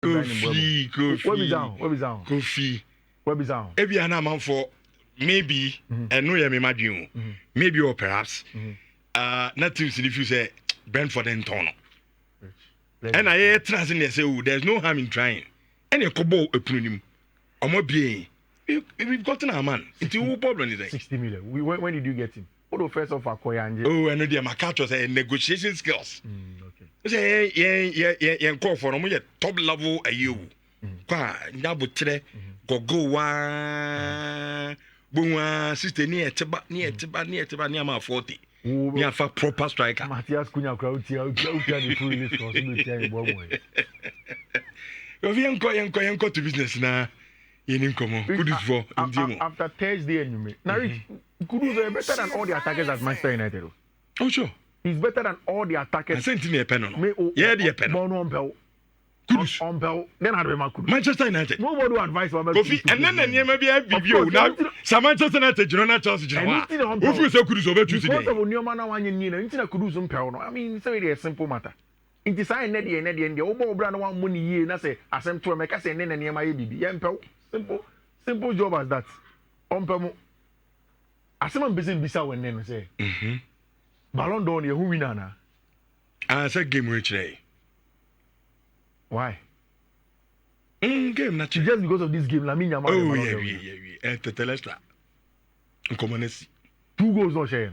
Kofi. Where be down? Kofi. Where be down? Maybe an amount for maybe and no me imagine maybe or perhaps nothing if you say Brentford and Tono. And I trust in say there's no harm in trying. And a kobo a punim. Or more being. We've gotten our man. It's a problem, is it? 60 million. When did you get him? What the first of Akoya? Oh, I know the Makato say negotiation skills. Okay. Say, yeah, call for them top level a you. Qua, Nabutre, go one. Boom, sister near Tiba, near my 40. Near for proper striker. Matthias Cunha crowd here, the full responsibility. If you go to business now. After Thursday, anyway. Now, Kudus is better than all the attackers at Manchester United. Oh, sure. He's better than all the attackers. I sent him a pen on. Yeah, the pen. On Bell. Kudus. On Bell. Then I remember Kudus. Manchester United. Nobody will advise for Kofi, and then maybe I have you now. Some Manchester United, you're not Chelsea. Who feels so Kudus over Tuesday? Because of Nyoma one year, into Kudus on Pel. I mean, it's a very simple matter. It is I Neddy and the Obo brand one money year, and I say, I sent to a make us and then near my baby. Simple job as that. As someone busy bisa when then say, Ballon d'Or, who winner na? I said game rich day. Why? Game not just because of this game. Lamine Yamal. Oh yeah. Tetelestra. Nkomonesi. 2 goals no share.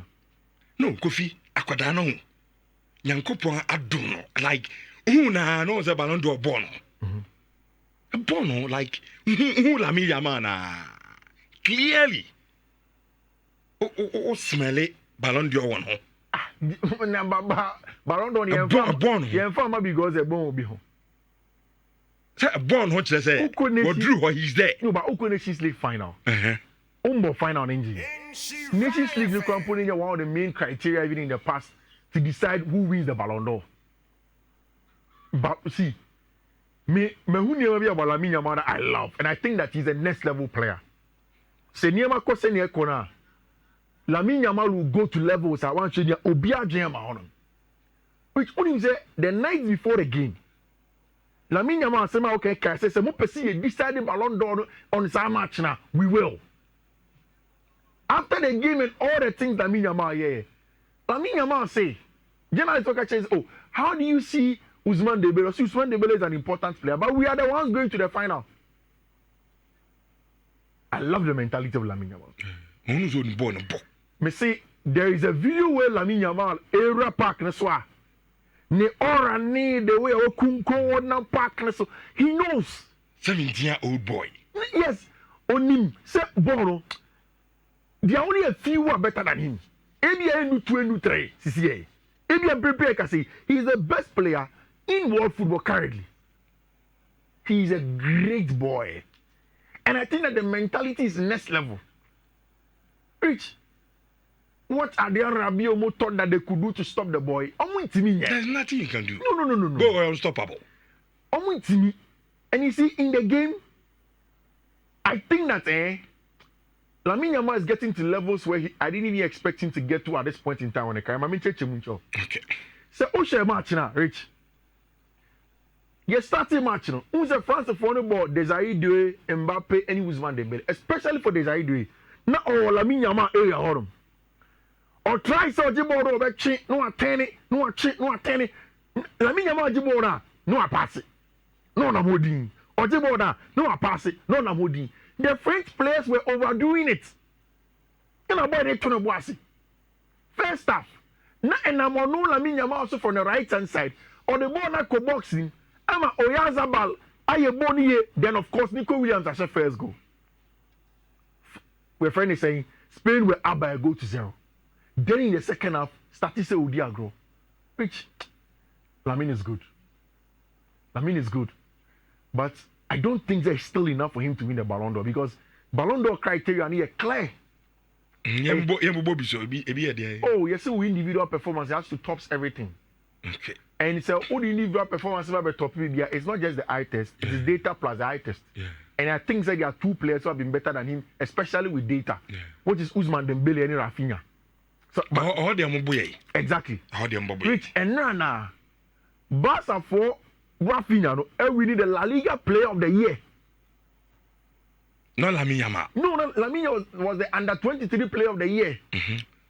No, Kofi akwadano. Nyankopon adono like who na no say Ballon d'Or born. Bono, like who Lamine Yamal clearly. Oh, smell it. Ballon d'Or one. Ballon d'Or you inform because a bon will be home. Say a born what they say. What drew what he's there. No, but Oko Nations League final. Final engine. Nations League you can put in one of the main criteria even in the past to decide who wins the Ballon d'Or. But see. Me who never be about Lamine Yamal I love, and I think that he's a next level player. Se niema ko se ne kona. Lamine Yamal will go to levels I want to obi adwen ma hono. Which only say the night before the game. Lamine Yamal say okay, say mo pesi ye decide Ballon d'Or on some match now. We will. After the game and all the things Lamine Yamal Lamine Yamal say, General talk says, "Oh, how do you see Ousmane Dembele?" So Ousmane Dembele is an important player, but we are the ones going to the final. I love the mentality of Lamine Yamal. Me say there is a video where Lamine Yamal era park na so ne ora ne the way okunko na park na so he knows 17-year-old boy. Yes, onim say Ballon. There are only a few who are better than him. Ebi enu 2 CCA. Ebi prepare can say he is the best player in world football currently. He is a great boy. And I think that the mentality is next level. Rich, what are the Rabiot thought that they could do to stop the boy? There's nothing you can do. No. Go unstoppable. And you see, in the game, I think that Lamine Yamal is getting to levels where I didn't even expect him to get to at this point in time on the camera. I mean, okay. So, Osha match now, Rich. You starting match now. Who's a France for the ball? Desire Doué, Mbappe, and Ousmane Dembele. Especially for Desire Doué. Now, Lamine Yamal area hold or try so Jiboro over chin, no attend, no attend. Lamine Yamal Jibora, no pass it. No Namodin. Or Jibora, no pass it. No Namodin. The French players were overdoing it. And about it to the bossy. First half. Now, and I'm on Lamine Yamal also from the right hand side. Or the ball not boxing. I'm a Oyazabal. I Boni. Then, of course, Nico Williams as a first goal. We're friend is saying Spain were up by a goal to 0. Then in the second half, started to say Udiagro. Which Lamine is good. But I don't think there's still enough for him to win the Ballon d'Or because Ballon d'Or criteria are clear. Oh, yes, so individual performance has to tops everything. Okay. And it's all the individual performance about top media. It's not just the eye test, it's the data plus the eye test. Yeah. And I think that there are 2 players who have been better than him, especially with data. Yeah. Which is Ousmane Dembele and Rafinha. So how they are exactly. How they are Rich and Nana. Barca for Rafinha, no, we need the La Liga Player of the Year. Not Lamine Yamal. No, Lamine was the under 23 Player of the Year.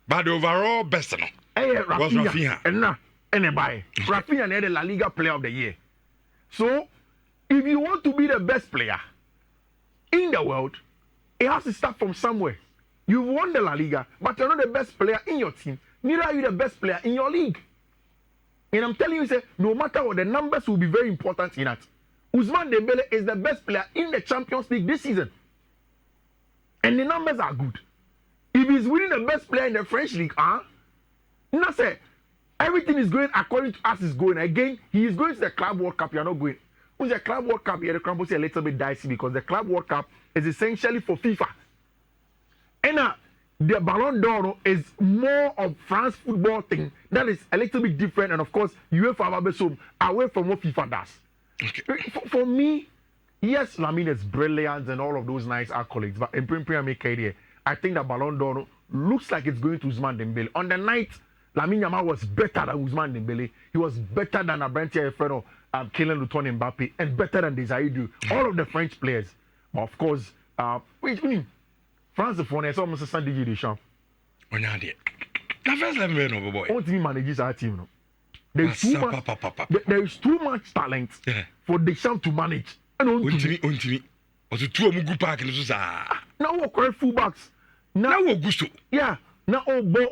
But the overall best, no. Was Rafinha. And buy. Rafinha is the La Liga Player of the Year. So, if you want to be the best player in the world, it has to start from somewhere. You've won the La Liga, but you're not the best player in your team. Neither are you the best player in your league. And I'm telling you, no matter what, the numbers will be very important in that. Ousmane Dembele is the best player in the Champions League this season. And the numbers are good. If he's winning the best player in the French league, not say everything is going according to us is going. Again, he is going to the Club World Cup. You're not going. With the Club World Cup, the crumble is a little bit dicey because the Club World Cup is essentially for FIFA. And the Ballon d'Or is more of France football thing that is a little bit different. And of course, UEFA away from what FIFA does. Okay. For me, yes, Lamine is brilliant and all of those nice accolades. But in Premier League, I think the Ballon d'Or looks like it's going to Ousmane Dembele. On the night, Lamine Yamal was better than Ousmane Dembele. He was better than Abrantia Efreno, Kylian Mbappe, and better than Desiree Dou. All of the French players. But of course, France for is almost a Sunday Deschamps. The first level, no boy. What team manages our team? No? There is too much talent for Deschamps to manage. And on was it two Mugu Park and now we're correct fullbacks. Now we're Gusto. Yeah. Now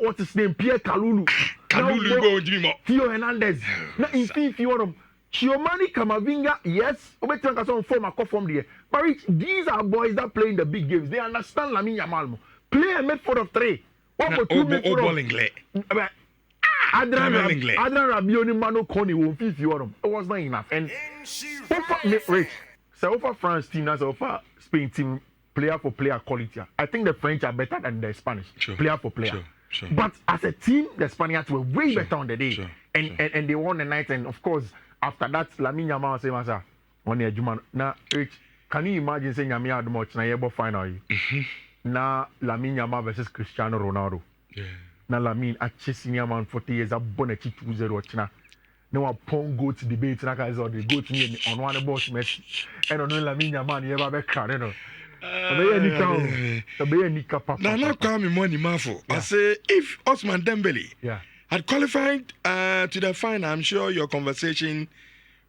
what's his name? Pierre Kalulu. Kalulu go Jimmy. Theo Hernandez. Now in Fiifi-Manfred. Chiomani Kamavinga, yes, from there. But these are boys that play in the big games. They understand Lamine Yamal. Play a midfield of three. What for two midfield of Adrian Rabioni Mano Koni won Fiifi-Manfred. It was not enough. And over France team, that's over Spain team, player for player quality. I think the French are better than the Spanish, player for player. Sure. But as a team, the Spaniards were way better on the day. And they won the night. And of course, after that, Lamine Yamal say, "Masa, on the Juman." Now, can you imagine saying Yamal had much na yebo final? Now, Lamine Yamal versus Cristiano Ronaldo. Now, Lamine at chasing Yamal 40 years a bonnet 2-0 China. Now, a pong goat debate na guys or the goat me on one boss match. And on Lamine Yamal never be crowd, you know. Now, not call me money, Mafo. I say if Ousmane Dembele had qualified to the final, I'm sure your conversation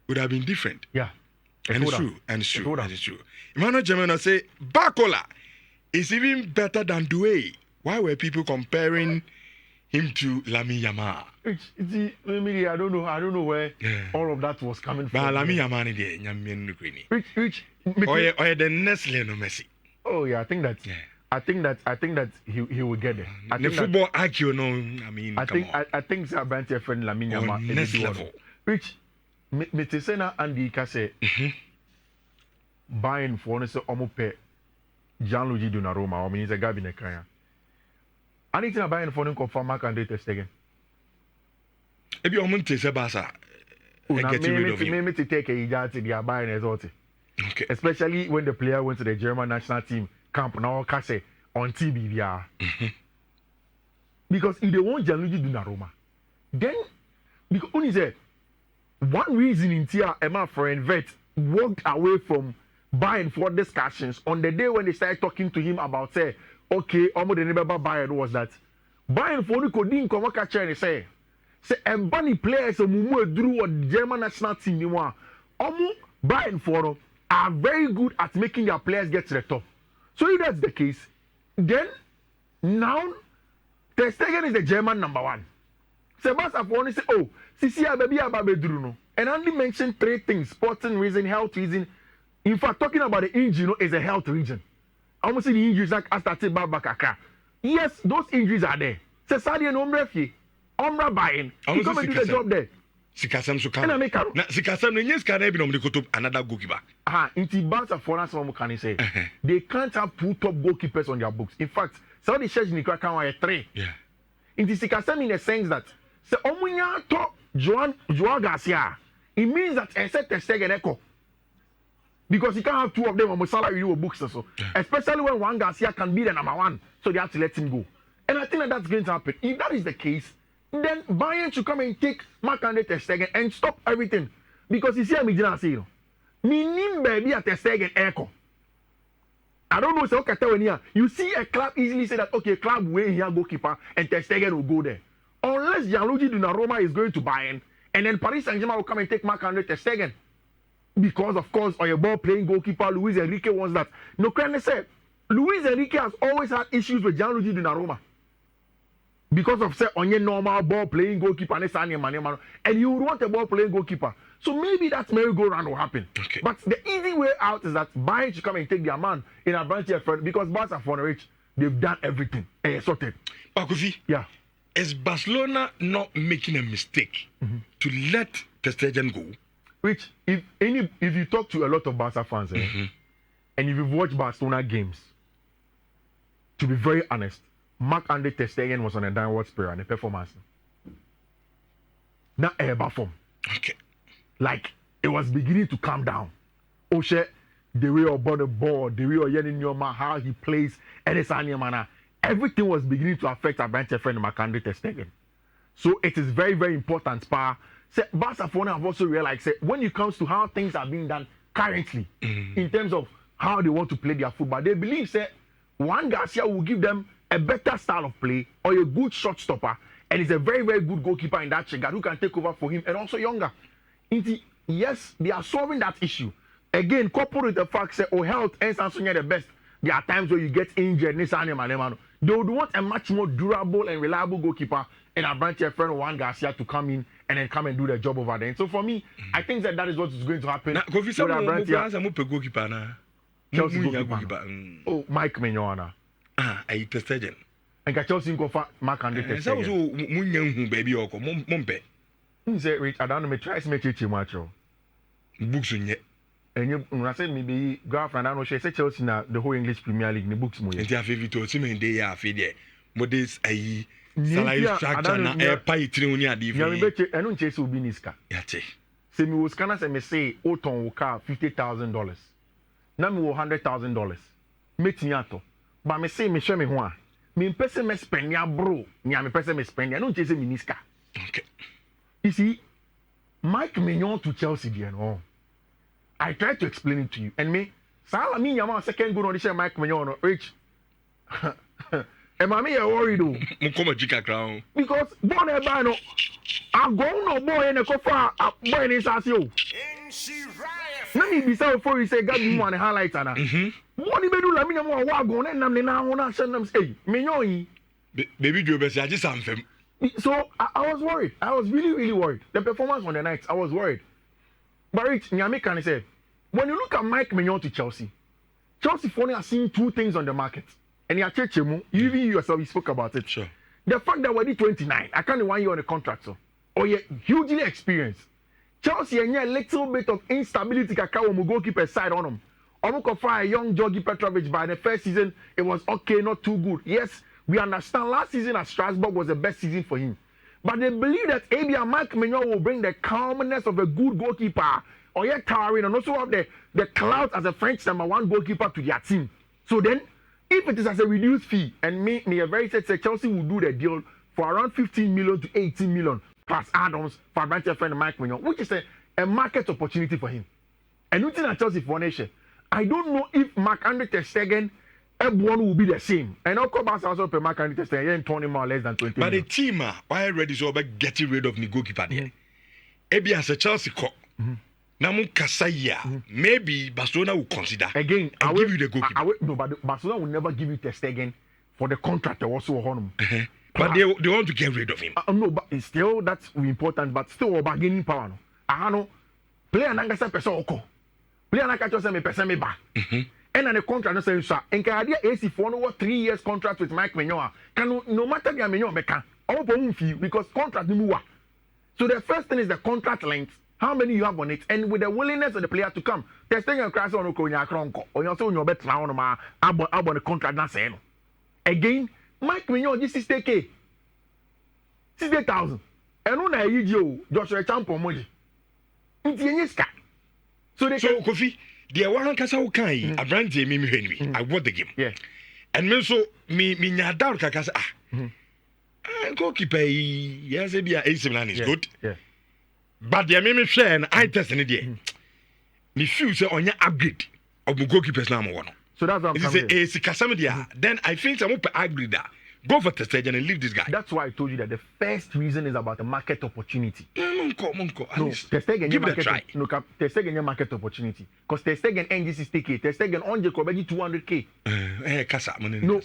would have been different. Yeah. And it's true. Emmanuel Gemino say Barca is even better than Doué. Why were people comparing him to Lamine Yamal? I don't know where all of that was coming from. But Lamine Yamal is the next Lionel Messi. Oh yeah, I think that he will get there. The football IQ, no, I mean, I think Sabanti friend Lamine Yamal next level. Which Metesena and the Kase buying for us almost pay Gianluigi Donnarumma or means a Gabine Kaya. Anything about buying for him confirm Mark and Ter Stegen. If you want to say Barca, maybe to take a Ijati, they are buying as well. Okay. Especially when the player went to the German national team camp now, Kase on TV. Because if they want Gianluigi Donnarumma, then because only say one reason in Tia Emma friend Vet walked away from buying for discussions on the day when they started talking to him about say, okay, almost the neighbor Bayern was that buying for the coding come catcher and say Mbani players mumu drew what German national team you want. Buying for are very good at making their players get to the top. So if that's the case, then now Ter Stegen is the German number one. Sebastian Foni say, oh, Sisi baby Ababedruno. And only mentioned three things: sporting reason, health reason. In fact, talking about the injury, is a health reason. I almost see the injuries like Astati Babakaka. Yes, those injuries are there. Sadia no mrefi. Omra buying. He come and do the job there. Sikasam Sukan. Na Sikasam no yes can be no to another goalkeeper. Inti Barca for us one can say. They can't have two top goalkeepers on their books. In fact, some of the shares in the can have three. Yeah. Inti Sikasam in the sense that se omunya to Joao Garcia, it means that except Ter Stegen echo. Because you can't have two of them on the salary you books or so. Especially when one Garcia can be the number one. So they have to let him go. And I think that's going to happen. If that is the case, then Bayern should come and take Marc-Andre Ter Stegen and stop everything. because you see I'm going say me baby at a second echo. I don't know, so okay, tell you, you see a club easily say that okay, club way here goalkeeper and Ter Stegen will go there. Unless Gianluigi Donnarumma is going to Bayern and then Paris Saint-Germain will come and take Marc-Andre Ter Stegen. Because of course, on your ball playing goalkeeper, Luis Enrique wants that. No, can I say, Luis Enrique has always had issues with Gianluigi Donnarumma. Because of say on your normal ball playing goalkeeper and you want a ball playing goalkeeper. So maybe that merry-go-round will happen. Okay. But the easy way out is that Bayern should come and take their man in advantage of front because Barca for the rich, they've done everything and it's sorted. Bakofi, Yeah. is Barcelona not making a mistake to let Ter Stegen go? Which if you talk to a lot of Barca fans and if you've watched Barcelona games, to be very honest, Marc-Andre Ter Stegen was on a downward spiral and a performance. Not a bad form. Okay. Like it was beginning to calm down. Oshe, the way about the ball, the way in your man, how he plays, and it's everything was beginning to affect our bench friend Marc-Andre Ter Stegen. So it is very, very important. Barcelona have also realized that when it comes to how things are being done currently, in terms of how they want to play their football, they believe that Juan Garcia will give them a better style of play or a good shot stopper, and he's a very, very good goalkeeper in that regard who can take over for him and also younger. Yes, they are solving that issue. Again, coupled with the fact that health and Samsung are the best. There are times where you get injured. They would want a much more durable and reliable goalkeeper and a branch of friend Juan Garcia to come in and then come and do the job over there. And so for me, I think that is what is going to happen. Chelsea goalkeeper. Oh, Mike Maignan. I Ter Stegen. And Chelsea go for Marc-Andre Ter Stegen. So baby or mompe. Say Rich, I don't know me try to make it much. Books in yet. And you say maybe girlfriend I know she say Chelsea na the whole English Premier League the books mo. And their favorite to see me dey after there. But this salary structure na e pay 3 oni ade fi. Ya me be enu nche se obi niska. Ya che. Say me was kana say me say o ton wo car $50,000. Na me wo $100,000. Metin ato. Ba me say me hwe me ho a. Me pese me spend ya bro. Nya me pese me spend ya no nche se me niska. Okay. You see, Mike Maignan to Chelsea, dear, no. I tried to explain it to you. And me, Lamine Yamal second goal on the Mike Maignan, Rich. And mommy, you're worried, though. Because, born a bano, I'm going no boy in a coffer, a boy in his ass, you. Let me be so for you say, God, you want to highlight, Anna. What do you do, Lamine Yamal, walk on, and I'm now, say, Maignan. Baby, do best, I just am him. So I was worried. I was really, really worried. The performance on the night, I was worried. But Rich, Nyame can say, when you look at Mike Maignan to Chelsea finally are seeing two things on the market. And you even yourself, you spoke about it. Sure. The fact that we're 29, I can't 1 year on the contract, so. Or you're hugely experienced. Chelsea and a little bit of instability can goalkeeper side on them. Almost for a young Georgi Petrovic by the first season, it was okay, not too good. Yes. We understand last season at Strasbourg was the best season for him. But they believe that ABA Mike Maignan will bring the calmness of a good goalkeeper or yet towering and also have the clout as a French #1 goalkeeper to their team. So then, if it is as a reduced fee, and me a very said Chelsea will do the deal for around 15 million to 18 million plus add-ons for a friend Mike Maignan, which is a market opportunity for him. And looking at Chelsea for nation, I don't know if Marc-Andre Ter Stegen everyone will be the same. And I'll come back also per Marc-Andre Ter Stegen 20 more less than 20. But the team why ready so about getting rid of the goalkeeper there. Maybe as a Chelsea cop. Namu Kasaya, maybe Barcelona will consider again. I give you the goalkeeper. No, but Barcelona will never give you Ter Stegen for the contract also on him. But they want to get rid of him. No, but it's still that's important. But still bargaining power. No, I know. Player nangasa person oko. Player nangasa say me person me ba. And the contract no say so. And can idea AC for no 3 years contract with Mike Maignan. Can no matter the Maignan meka. All for fee because contract ni muwa. So the first thing is the contract length. How many you have on it, and with the willingness of the player to come. Testing and crash on Okonya Kronko, or you also your bet round ma abon the contract na say no. Again, Mike Maignan this is 60K. 60,000. And when I you Joshua Champion money. So Kofi, the one kasa ukai, a brand me Henry. I won the game. Yeah. And me so me nyadar kasa goalkeeper yes be AC Milan is good. Yeah. But the me share and I test in the me feel say on your upgrade of the goalkeepers now one. So that's what I'm saying. It's a Casamedia. Then I think I'm up upgrade that. Go for Testegen and leave this guy. That's why I told you that the first reason is about the market opportunity. Monko. No, Testegen give it a try. No, Testegen market opportunity. Because Testegen NG60K, Testegen on Jacob 200K. Casa, no,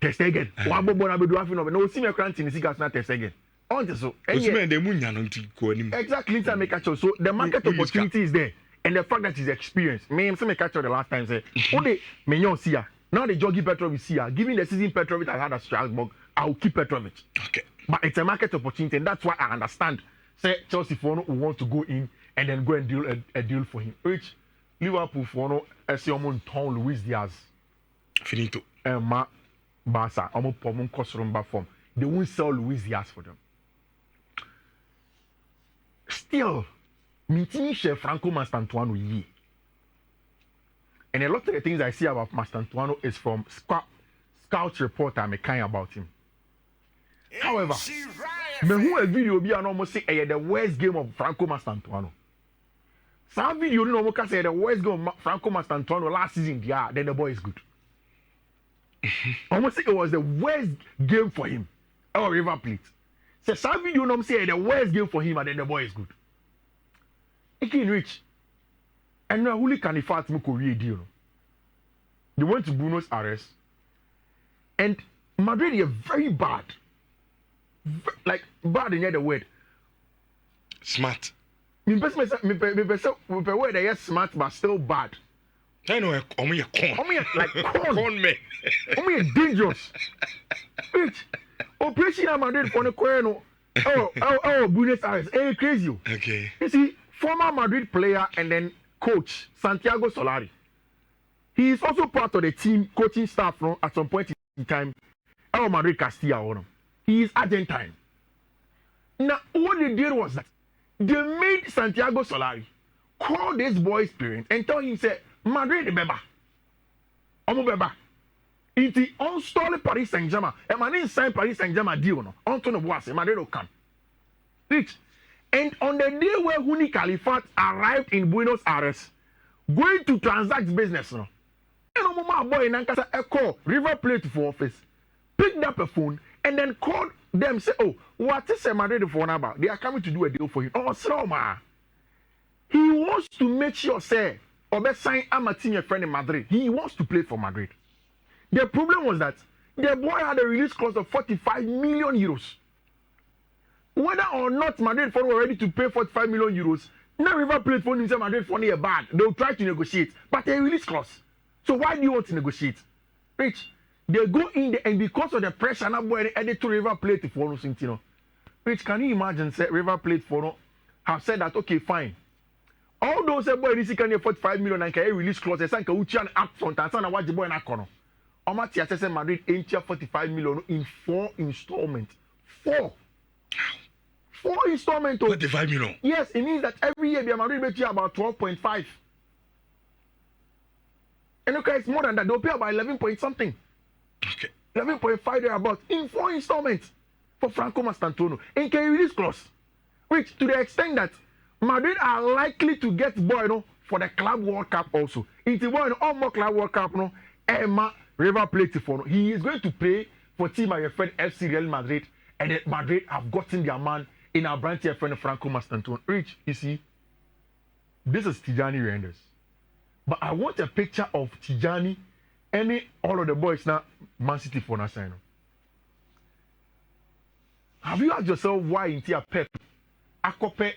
Testegen. Wabo bona bedu afino. No, see me cranting in Sigas na Testegen. On so. Exactly, to make a choice. So the market opportunity is there. And the fact that he's experienced. Me, I'm catch the last time say, "Ode Maignan see ya." Now the Jogi Petrovic see ya. Given the season Petrovic I had at Strasbourg, I'll keep Petrovic. Okay. But it's a market opportunity, and that's why I understand. Say Chelsea for no want to go in and then go and deal a deal for him. Which Liverpool for no Esiomon Town Luis Diaz. Finito. Ma Barca. Omo pomon kosromba form. They won't sell Luis Diaz for them. Still. Meeting Chef Franco Mastantuano ye. And a lot of the things I see about Mastantuano is from Scout report I'm kind about him. However, me who a video be an almost say the worst game of Franco Mastantuano. Some video no more say the worst game of Franco Mastantuano last season, yeah, then the boy is good. Almost say it was the worst game for him. Oh, River Plate. So some video no say the worst game for him and then the boy is good. He can reach. And now who can afford to Korea deal? They went to Buenos Aires. And Madrid is very bad. Like bad in the other word. Smart. Me word they are smart but still bad. I know like corn. Corn me. Dangerous. Rich. Operation at Madrid for the corner. Oh, Buenos Aires. Hey, crazy. Okay. You see, former Madrid player and then coach Santiago Solari. He is also part of the team coaching staff from at some point in time. El Madrid Castilla. He is Argentine. Now, what they did was that they made Santiago Solari call this boy's parents and tell him, say, Madrid the beba. Omo beba. It's installed Paris Saint-Germain. And man didn't sign Paris Saint-Germain deal. No? Antonio Boise, Madrid will come. Rich. And on the day where Huni Califat arrived in Buenos Aires, going to transact business, no, and a boy in Ankasa called River Plate for office, picked up a phone, and then called them, say, oh, what is Madrid for about? They are coming to do a deal for him. Oh, Sroma. He wants to make sure, say, or be sign Amatinha friend in Madrid. He wants to play for Madrid. The problem was that the boy had a release clause of 45 million euros. Whether or not Madrid were ready to pay 45 million euros, now River Plate for himself Madrid for a bad. They'll try to negotiate, but they release clause. So why do you want to negotiate? Rich, they go in there and because of the pressure, now boy added to River Plate for no. Rich, can you imagine say River Plate for no have said that okay, fine. All those boy this can 45 million and can release clause. They say can uchi an up front and say na what the boy na kono. Omati say Madrid enter 45 million in 4 installments. 4 installments. 45 million. Yes, it means that every year Madrid will pay about 12.5. And okay, it's more than that. They'll pay about 11 point something. Okay. 11.5 there about in 4 installments for Franco Mastantuono. And can you release clause? Which to the extent that Madrid are likely to get boy for the Club World Cup also. It's boy all more Club World Cup Emma River Plate for he is going to play for team my friend FC Real Madrid, and then Madrid have gotten their man in our branch here friend Franco Mastantuono. Rich, you see, this is Tijani Renders. But I want a picture of Tijani and all of the boys now Man City for Nasano. Have you asked yourself why in Tia Pep Akope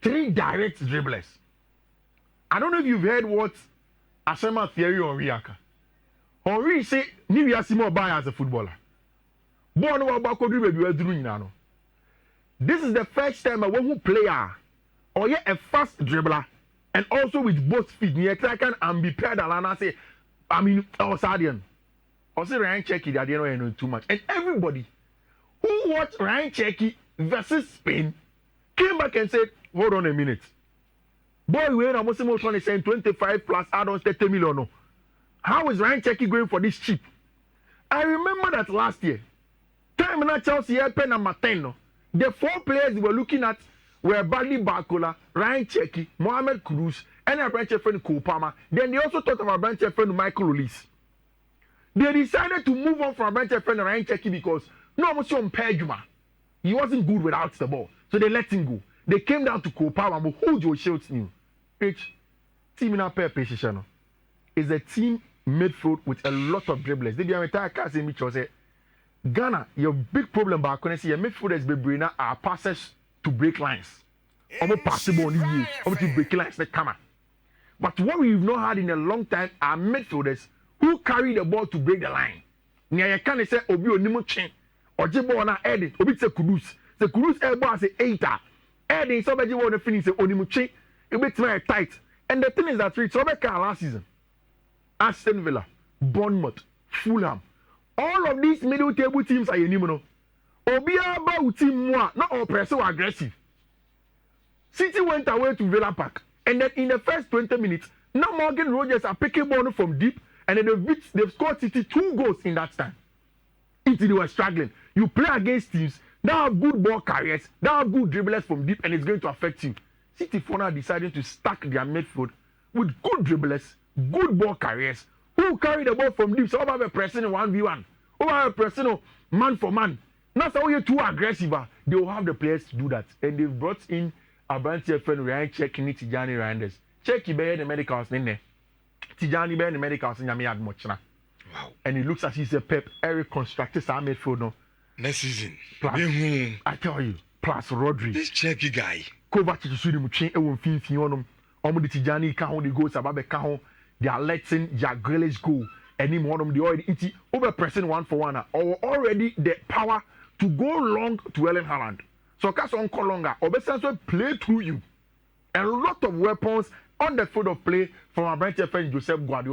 3 direct dribblers? I don't know if you've heard what Asema theory on Riaka. Henri say Nivea Simo buy as a footballer. Born about dribble. This is the first time a one player or yet a fast dribbler and also with both feet near Kraken and be paired alana say Sadian. Or say Ryan Cherky that they don't know too much. And everybody who watched Ryan Cherky versus Spain came back and said, hold on a minute. Boy, we are almost 25 plus add-ons 30 million. No. How is Ryan Cherky going for this cheap? I remember that last year. Time na Chelsea pen number 10. No. The 4 players they were looking at were Bradley Barcola, Ryan Cherki, Mohamed Kudus, and a branch friend Cole Palmer. Then they also thought of a branch friend Michael Olise. They decided to move on from a branch friend Ryan Cherki because no one was on Pejuma. He wasn't good without the ball. So they let him go. They came down to Cole Palmer, but who Joe Shields knew? Team in our pair position is a team midfield with a lot of dribblers. They be entire cast in which was Ghana, your big problem back when I see your midfielders be bringing are passes to break lines. Almost possible on you, almost to break lines the camera. But what we've not had in a long time are midfielders who carry the ball to break the line. Near you can't say Obi Onimo Chen or Jibo na Eddie, Obi se Kudus. The Kudus elbow as a 8er. Eddie somebody want to finish the Onimo Chen, a bit more tight. And the thing is that we saw last season. Aston Villa, Bournemouth, Fulham. All of these middle table teams are Yenimono. Obia about team more, not all press so aggressive. City went away to Villa Park, and then in the first 20 minutes, now Morgan Rogers are picking ball from deep, and then they've scored City 2 goals in that time. Until they were struggling. You play against teams that have good ball carriers, that have good dribblers from deep, and it's going to affect you. City for now decided to stack their midfield with good dribblers, good ball carriers, who carry the ball from deep. So over a pressing 1v1, over a pressing man for man. Not so you're too aggressive. They will have the players to do that. And they've brought in a branch friend Ryan checking it Tijani Randers. Check you the medicals in there. Tijani bear the medicals in Yami much now. Wow. And it looks as he's a Pep Eric constructed our midfield now. Next season. Plus, I tell you, plus Rodri. This checky guy. Kovacic to shoot him chain and Fiifi on them. Omudi Tijani can't hold the goals about the count. They are letting Jack Grealish go. And him one of them, they already over pressing 1-for-1 or already the power to go long to Ellen Haaland. So cast on longer. Obesanso play through you. A lot of weapons on the field of play from our branch friend Joseph Guardiola.